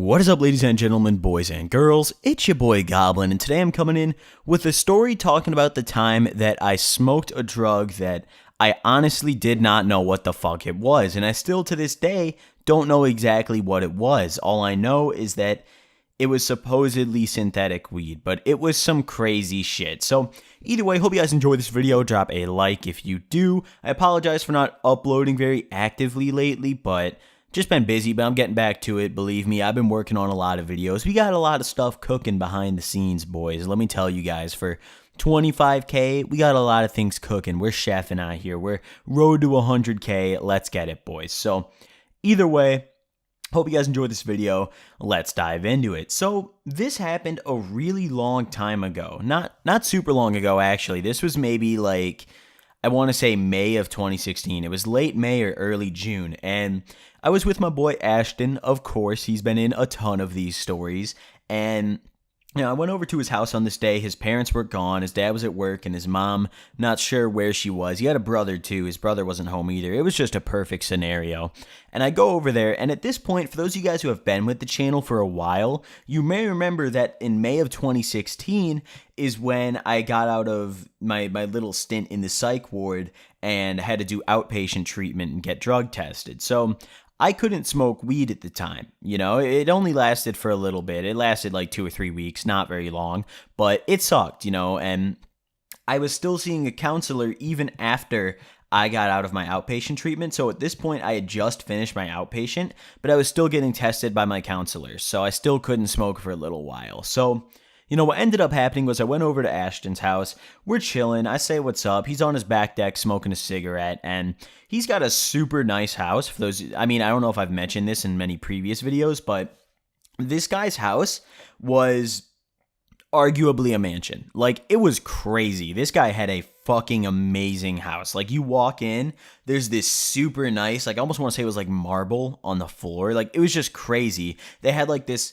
What is up, ladies and gentlemen, boys and girls? It's your boy Goblin, and today I'm coming in with a story talking about the time that I smoked a drug that I honestly did not know what the fuck it was, and I still to this day don't know exactly what it was. All I know is that it was supposedly synthetic weed, but it was some crazy shit. So either way, hope you guys enjoy this video. Drop a like if you do. I apologize for not uploading very actively lately, but just been busy, but I'm getting back to it. Believe me, I've been working on a lot of videos. We got a lot of stuff cooking behind the scenes, boys. Let me tell you guys, for 25K, we got a lot of things cooking. We're chefing out here. We're road to 100K. Let's get it, boys. So either way, hope you guys enjoyed this video. Let's dive into it. So this happened a really long time ago. Not super long ago, actually. This was maybe like, I want to say May of 2016. It was late May or early June, and I was with my boy Ashton. Of course, he's been in a ton of these stories, and I went over to his house on this day. His parents were gone. His dad was at work, and his mom, not sure where she was. He had a brother, too. His brother wasn't home either. It was just a perfect scenario. And I go over there, and at this point, for those of you guys who have been with the channel for a while, you may remember that in May of 2016 is when I got out of my little stint in the psych ward and had to do outpatient treatment and get drug tested. So I couldn't smoke weed at the time. It only lasted for a little bit. It lasted like 2 or 3 weeks, not very long, but it sucked, and I was still seeing a counselor even after I got out of my outpatient treatment. So at this point, I had just finished my outpatient, but I was still getting tested by my counselor, so I still couldn't smoke for a little while. So what ended up happening was I went over to Ashton's house. We're chilling. I say what's up. He's on his back deck smoking a cigarette, and he's got a super nice house. For those, I don't know if I've mentioned this in many previous videos, but this guy's house was arguably a mansion. Like, it was crazy. This guy had a fucking amazing house. Like, you walk in, there's this super nice, like, I almost want to say it was like marble on the floor. Like, it was just crazy. They had like this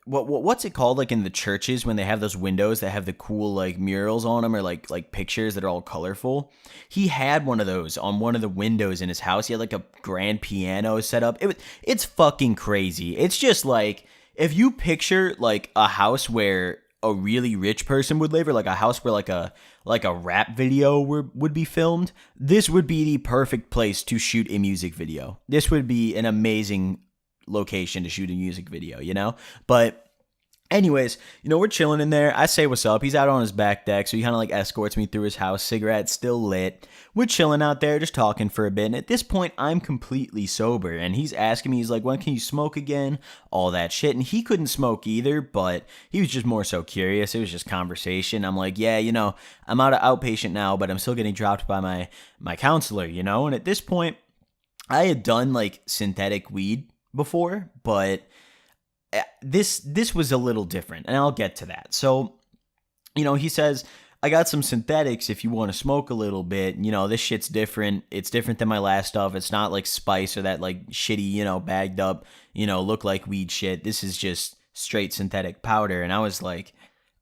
what's it called, like in the churches when they have those windows that have the cool like murals on them, or like pictures that are all colorful. He had one of those on one of the windows in his house. He had like a grand piano set up. It's fucking crazy. It's just like, if you picture like a house where a really rich person would live, or like a house where like a rap video would be filmed, this would be the perfect place to shoot a music video. This would be an amazing location to shoot a music video, but anyways, we're chilling in there. I say what's up. He's out on his back deck, so he kind of like escorts me through his house. Cigarette still lit. We're chilling out there, just talking for a bit, and at this point, I'm completely sober, and he's asking me, he's like, when can you smoke again? All that shit, and he couldn't smoke either, but he was just more so curious. It was just conversation. I'm like, yeah, I'm out of outpatient now, but I'm still getting dropped by my counselor, and at this point, I had done like synthetic weed before, but this was a little different, and I'll get to that. So, he says, I got some synthetics if you want to smoke a little bit. This shit's different. It's different than my last stuff. It's not like spice or that like shitty, bagged up, look like weed shit. This is just straight synthetic powder. And I was like,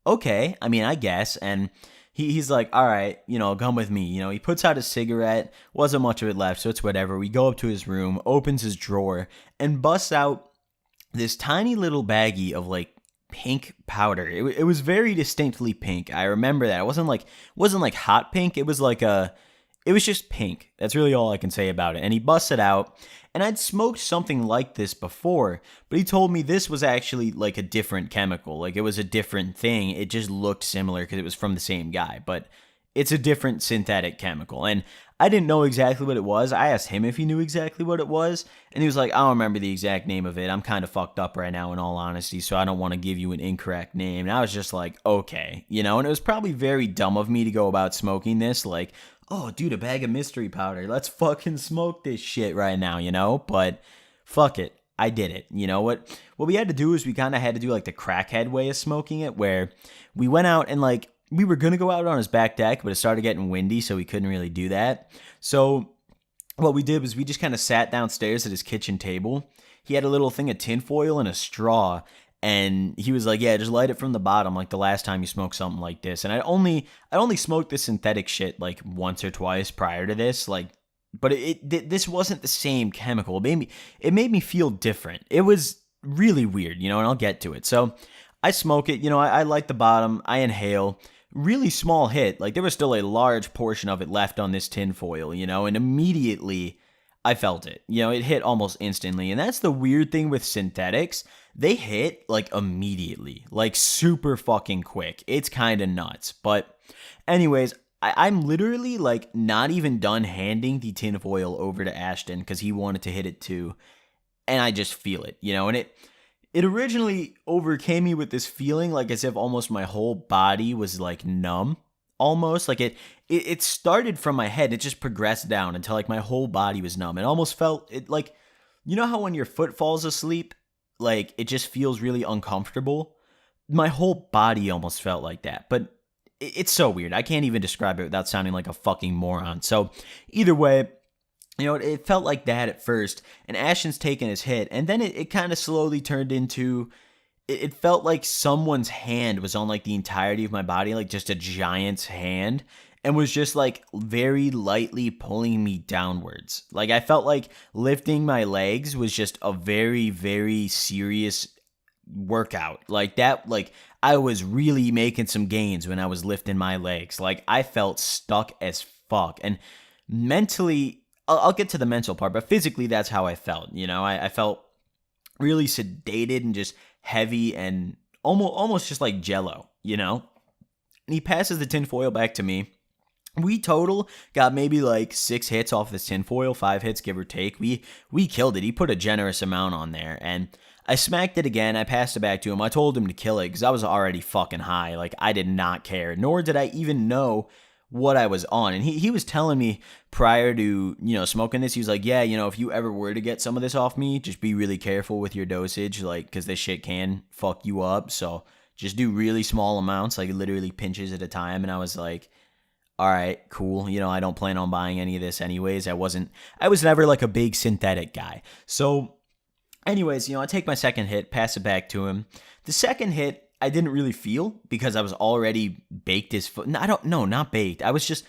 okay, I guess. And he's like, all right, come with me. He puts out a cigarette. Wasn't much of it left, so it's whatever. We go up to his room, opens his drawer, and busts out this tiny little baggie of like pink powder. It was very distinctly pink. I remember that. It wasn't like hot pink. It was just pink. That's really all I can say about it. And he busts it out, and I'd smoked something like this before, but he told me this was actually like a different chemical. Like, it was a different thing. It just looked similar because it was from the same guy, but it's a different synthetic chemical. And I didn't know exactly what it was. I asked him if he knew exactly what it was, and he was like, I don't remember the exact name of it. I'm kind of fucked up right now, in all honesty, so I don't want to give you an incorrect name. And I was just like, okay, and it was probably very dumb of me to go about smoking this, like, oh, dude, a bag of mystery powder. Let's fucking smoke this shit right now, but fuck it. I did it. What we had to do is we kind of had to do like the crackhead way of smoking it, where we went out and like, we were going to go out on his back deck, but it started getting windy, so we couldn't really do that. So what we did was we just kind of sat downstairs at his kitchen table. He had a little thing of tinfoil and a straw, and he was like, yeah, just light it from the bottom like the last time you smoked something like this. And I only smoked this synthetic shit like once or twice prior to this, like but this wasn't the same chemical. It made me feel different. It was really weird, and I'll get to it. So I smoke it, I light the bottom, I inhale, really small hit. Like there was still a large portion of it left on this tin foil, and immediately I felt it. It hit almost instantly. And that's the weird thing with synthetics. They hit like immediately, like super fucking quick. It's kind of nuts. But anyways, I'm literally like not even done handing the tin foil over to Ashton because he wanted to hit it too. And I just feel it, and it originally overcame me with this feeling like as if almost my whole body was like numb. Almost like it started from my head. It just progressed down until like my whole body was numb. It almost felt it like, how when your foot falls asleep, like it just feels really uncomfortable. My whole body almost felt like that. But it's so weird. I can't even describe it without sounding like a fucking moron. So either way, it felt like that at first. And Ashton's taking his hit. And then it kind of slowly turned into... It felt like someone's hand was on like the entirety of my body, like just a giant's hand, and was just like very lightly pulling me downwards. Like I felt like lifting my legs was just a very, very serious workout. Like that, like I was really making some gains when I was lifting my legs. Like I felt stuck as fuck. And mentally, I'll get to the mental part, but physically that's how I felt. I felt really sedated and just heavy and almost just like jello, And he passes the tinfoil back to me. We total got maybe like 6 hits off this tinfoil, 5 hits give or take. We killed it. He put a generous amount on there, and I smacked it again. I passed it back to him. I told him to kill it because I was already fucking high. Like I did not care, nor did I even know what I was on. And he was telling me prior to, smoking this, he was like, yeah, if you ever were to get some of this off me, just be really careful with your dosage, like, because this shit can fuck you up. So just do really small amounts, like literally pinches at a time. And I was like, all right, cool. I don't plan on buying any of this anyways. I was never like a big synthetic guy. So anyways, I take my second hit, pass it back to him. The second hit, I didn't really feel because I was already baked as fuck. Not baked. I was just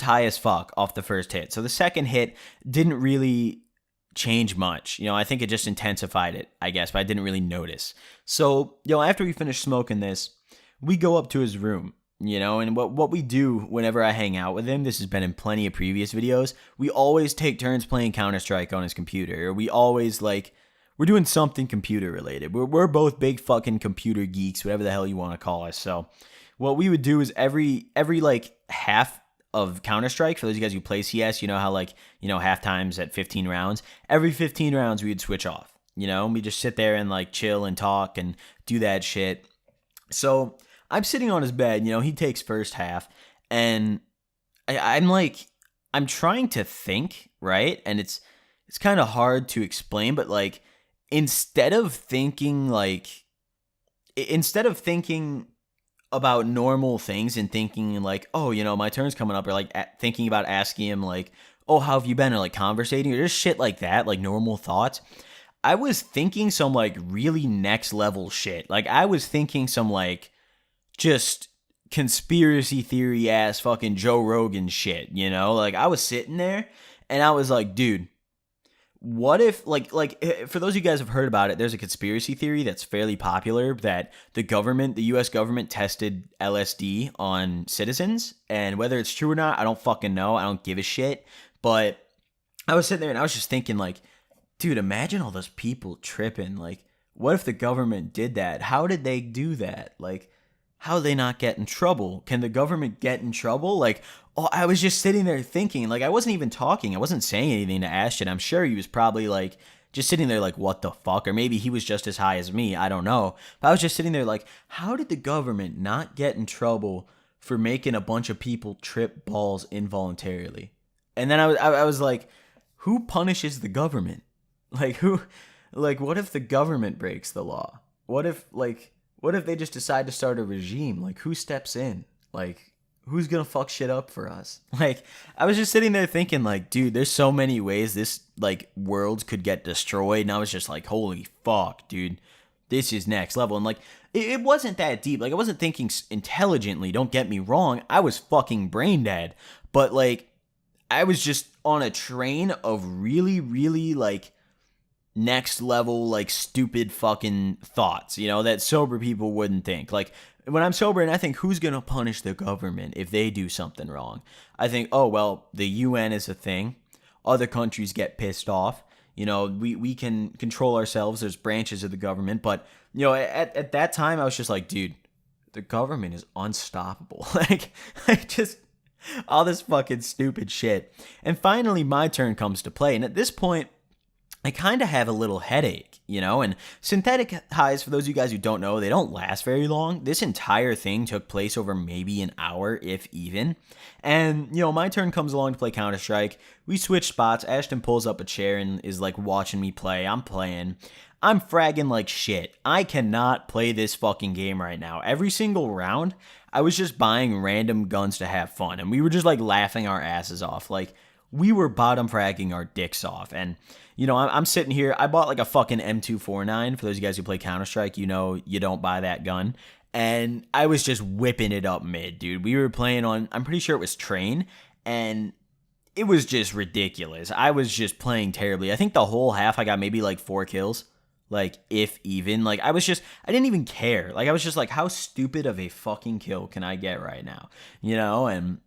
high as fuck off the first hit. So the second hit didn't really change much. I think it just intensified it, I guess, but I didn't really notice. So, after we finish smoking this, we go up to his room, and what we do whenever I hang out with him, this has been in plenty of previous videos, we always take turns playing Counter-Strike on his computer. Or we always we're doing something computer related. We're both big fucking computer geeks, whatever the hell you want to call us. So what we would do is every like half of Counter-Strike, for those of you guys who play CS, how half times at 15 rounds, every 15 rounds we would switch off, and we just sit there and like chill and talk and do that shit. So I'm sitting on his bed, he takes first half, and I'm trying to think, right? And it's kind of hard to explain, but like, instead of thinking about normal things and thinking like, oh, my turn's coming up, or like thinking about asking him like, oh, how have you been, or like conversating, or just shit like that, like normal thoughts, I was thinking some like really next level shit. Like I was thinking some like just conspiracy theory ass fucking Joe Rogan shit, like I was sitting there and I was like, dude, what if, like, for those of you guys who have heard about it, there's a conspiracy theory that's fairly popular that the U.S. government tested LSD on citizens, and whether it's true or not, I don't fucking know. I don't give a shit. But I was sitting there and I was just thinking, like, dude, imagine all those people tripping. Like, what if the government did that? How did they do that? Like, how do they not get in trouble? Can the government get in trouble? Like, oh, I was just sitting there thinking, like, I wasn't even talking. I wasn't saying anything to Ashton. I'm sure he was probably like just sitting there like, what the fuck? Or maybe he was just as high as me. I don't know. But I was just sitting there like, how did the government not get in trouble for making a bunch of people trip balls involuntarily? And then I was like, who punishes the government? Like, what if the government breaks the law? What if they just decide to start a regime? Like, who steps in? Like, who's gonna fuck shit up for us? Like, I was just sitting there thinking, like, dude, there's so many ways this, like, world could get destroyed. And I was just like, holy fuck, dude, this is next level. And, like, it wasn't that deep. Like, I wasn't thinking intelligently, don't get me wrong. I was fucking brain dead. But, like, I was just on a train of really, really like next level, like stupid fucking thoughts, that sober people wouldn't think. Like when I'm sober and I think, who's going to punish the government if they do something wrong? I think, oh, well, the UN is a thing. Other countries get pissed off. We can control ourselves. There's branches of the government. But, at that time, I was just like, dude, the government is unstoppable. Like, I just, all this fucking stupid shit. And finally, my turn comes to play. And at this point, I kind of have a little headache, and synthetic highs, for those of you guys who don't know, they don't last very long. This entire thing took place over maybe an hour, if even. And, my turn comes along to play Counter-Strike. We switch spots. Ashton pulls up a chair and is like watching me play. I'm playing. I'm fragging like shit. I cannot play this fucking game right now. Every single round, I was just buying random guns to have fun. And we were just like laughing our asses off. Like, we were bottom fragging our dicks off. And, I'm sitting here. I bought like a fucking M249. For those of you guys who play Counter-Strike, you don't buy that gun. And I was just whipping it up mid, dude. We were playing on, I'm pretty sure it was Train. And it was just ridiculous. I was just playing terribly. I think the whole half I got maybe like 4 kills. Like, if even. Like, I didn't even care. Like, I was just like, how stupid of a fucking kill can I get right now? And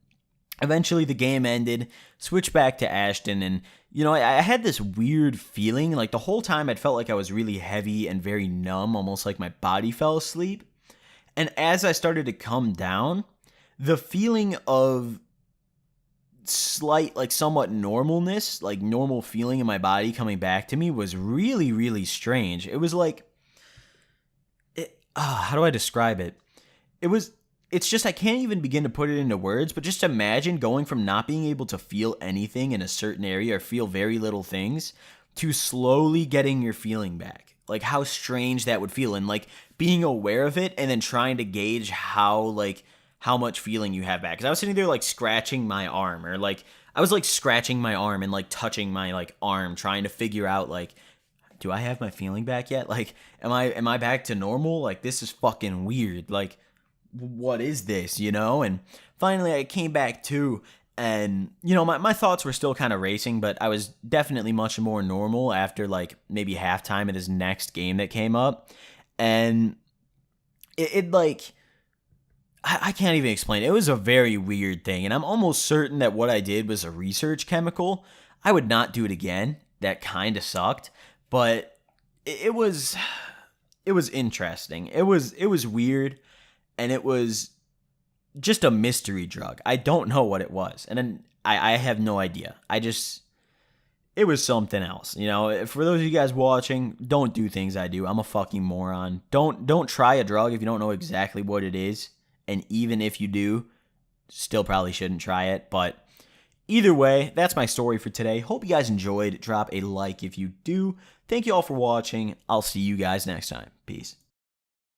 eventually the game ended, switched back to Ashton, and, I had this weird feeling. Like, the whole time I'd felt like I was really heavy and very numb, almost like my body fell asleep. And as I started to come down, the feeling of slight, like somewhat normalness, like normal feeling in my body coming back to me was really, really strange. It was like, how do I describe it? It's just, I can't even begin to put it into words, but just imagine going from not being able to feel anything in a certain area or feel very little things to slowly getting your feeling back. Like, how strange that would feel, and like being aware of it and then trying to gauge how much feeling you have back. Because I was sitting there like scratching my arm, or like I was like scratching my arm and like touching my like arm, trying to figure out like, do I have my feeling back yet? Like, am I back to normal? Like, this is fucking weird. Like, what is this, And finally I came back to, and, my thoughts were still kind of racing, but I was definitely much more normal after like maybe halftime of his next game that came up. And it like, I can't even explain it. It was a very weird thing, and I'm almost certain that what I did was a research chemical. I would not do it again. That kind of sucked, but it was interesting. It was weird. And it was just a mystery drug. I don't know what it was. And then I have no idea. It was something else. For those of you guys watching, don't do things I do. I'm a fucking moron. Don't try a drug if you don't know exactly what it is. And even if you do, still probably shouldn't try it. But either way, that's my story for today. Hope you guys enjoyed. Drop a like if you do. Thank you all for watching. I'll see you guys next time. Peace.